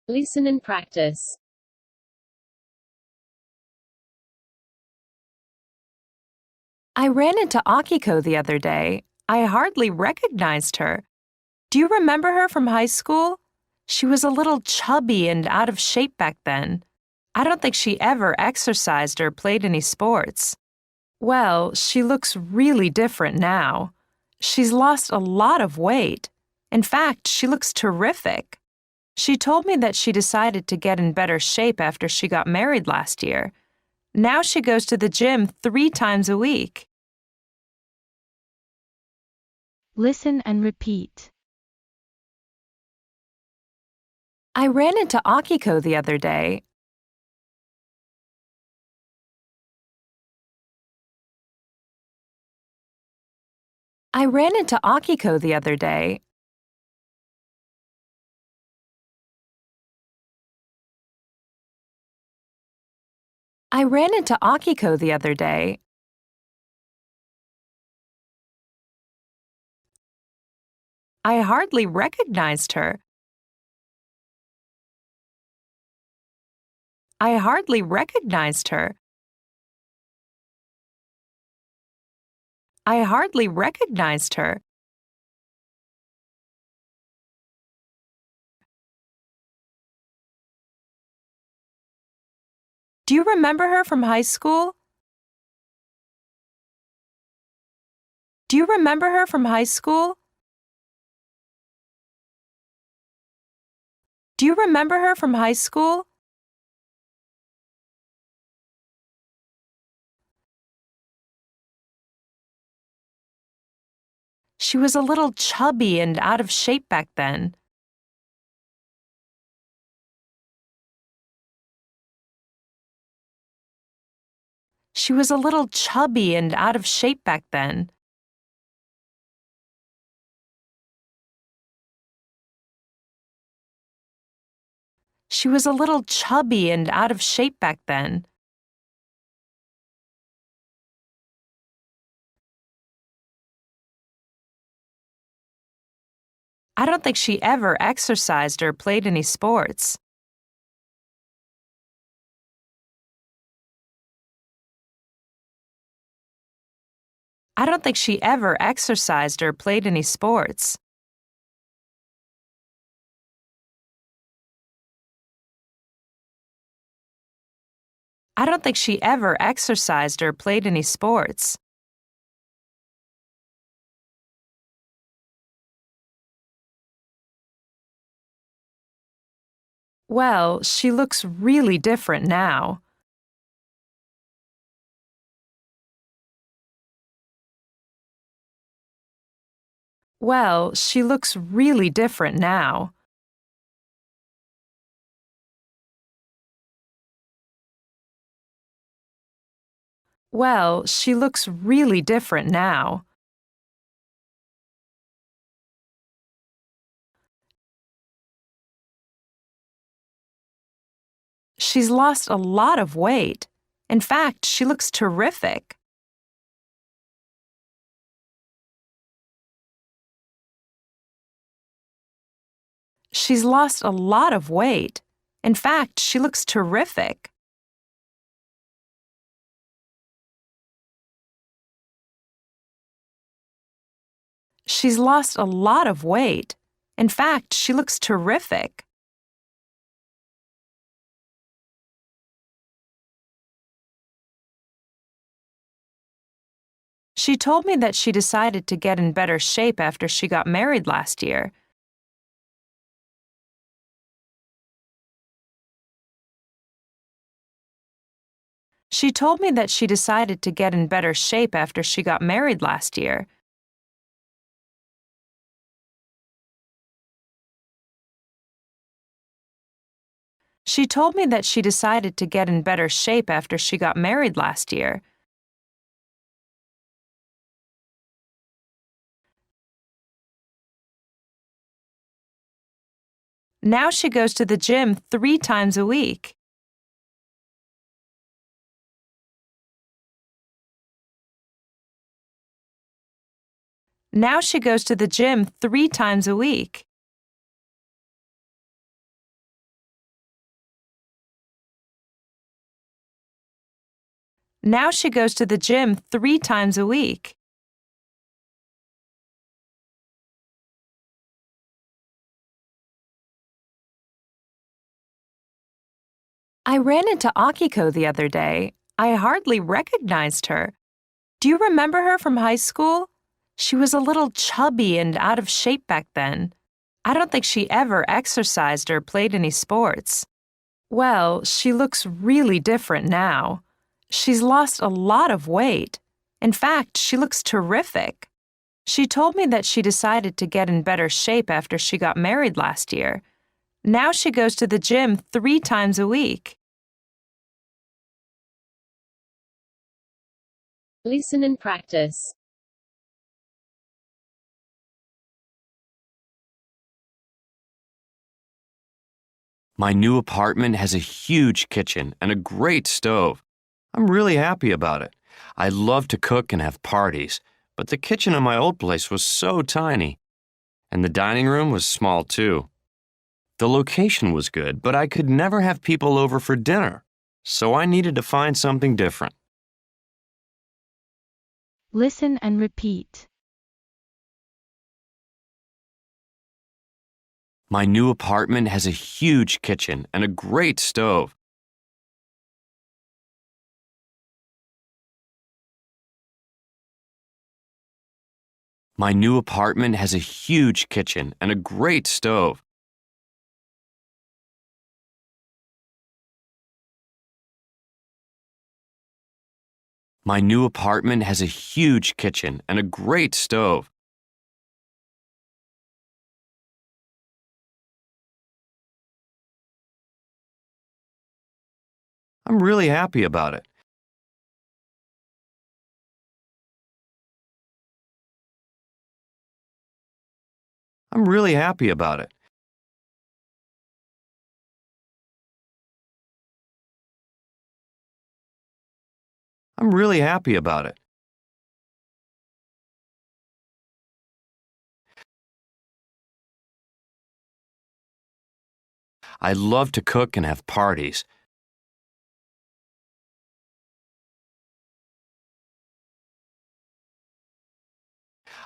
Listen and practice. I ran into Akiko the other day. I hardly recognized her. Do you remember her from high school? She was a little chubby and out of shape back then. I don't think she ever exercised or played any sports. Well, she looks really different now. She's lost a lot of weight. In fact, she looks terrific. She told me that she decided to get in better shape after she got married last year. Now she goes to the gym 3 times a week. Listen and repeat. I ran into Akiko the other day. I ran into Akiko the other day. I ran into Akiko the other day. I hardly recognized her. I hardly recognized her. I hardly recognized her. Do you remember her from high school? Do you remember her from high school? Do you remember her from high school? She was a little chubby and out of shape back then. She was a little chubby and out of shape back then. She was a little chubby and out of shape back then. I don't think she ever exercised or played any sports. I don't think she ever exercised or played any sports. I don't think she ever exercised or played any sports. Well, she looks really different now. Well, she looks really different now. Well, she looks really different now. She's lost a lot of weight. In fact, she looks terrific. She's lost a lot of weight. In fact, she looks terrific. She's lost a lot of weight. In fact, she looks terrific. She told me that she decided to get in better shape after she got married last year. She told me that she decided to get in better shape after she got married last year. She told me that she decided to get in better shape after she got married last year. Now she goes to the gym 3 times a week. Now she goes to the gym 3 times a week. Now she goes to the gym 3 times a week. I ran into Akiko the other day. I hardly recognized her. Do you remember her from high school? She was a little chubby and out of shape back then. I don't think she ever exercised or played any sports. Well, she looks really different now. She's lost a lot of weight. In fact, she looks terrific. She told me that she decided to get in better shape after she got married last year. Now she goes to the gym 3 times a week. Listen and practice. My new apartment has a huge kitchen and a great stove. I'm really happy about it. I love to cook and have parties, but the kitchen in my old place was so tiny. And the dining room was small too. The location was good, but I could never have people over for dinner, so I needed to find something different. Listen and repeat. My new apartment has a huge kitchen and a great stove. My new apartment has a huge kitchen and a great stove. My new apartment has a huge kitchen and a great stove. I'm really happy about it. I'm really happy about it. I'm really happy about it. I love to cook and have parties.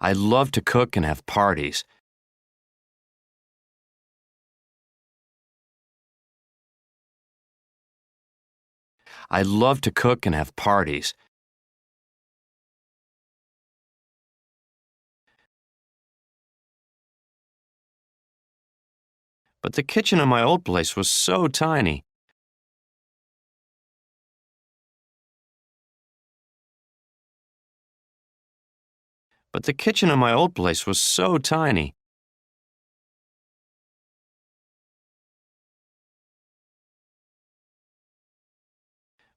I love to cook and have parties. I love to cook and have parties. But the kitchen in my old place was so tiny. But the kitchen in my old place was so tiny.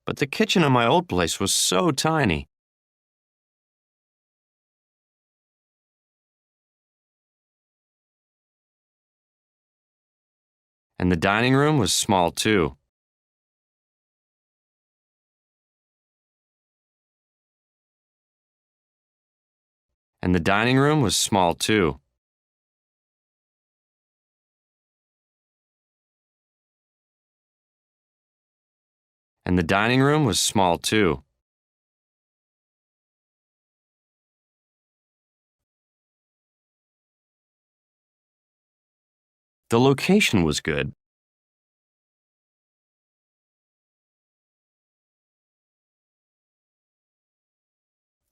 But the kitchen in my old place was so tiny. And the dining room was small too. And the dining room was small too. And the dining room was small too. The location was good.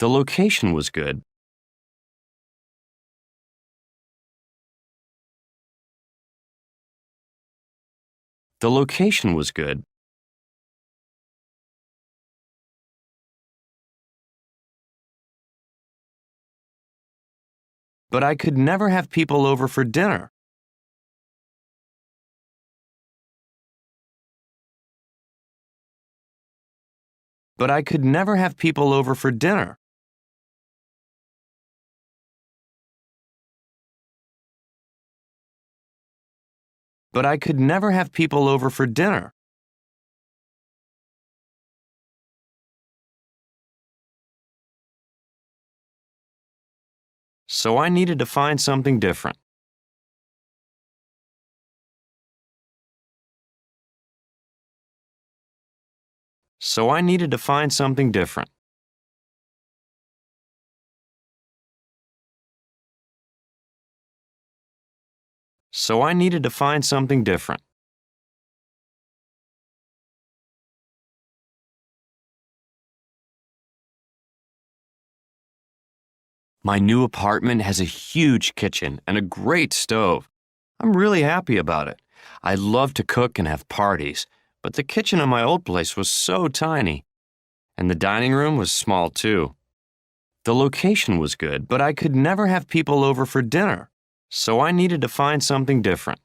The location was good. The location was good. But I could never have people over for dinner. But I could never have people over for dinner. But I could never have people over for dinner. So I needed to find something different. So I needed to find something different. So I needed to find something different. My new apartment has a huge kitchen and a great stove. I'm really happy about it. I love to cook and have parties, but the kitchen in my old place was so tiny. And the dining room was small too. The location was good, but I could never have people over for dinner, so I needed to find something different.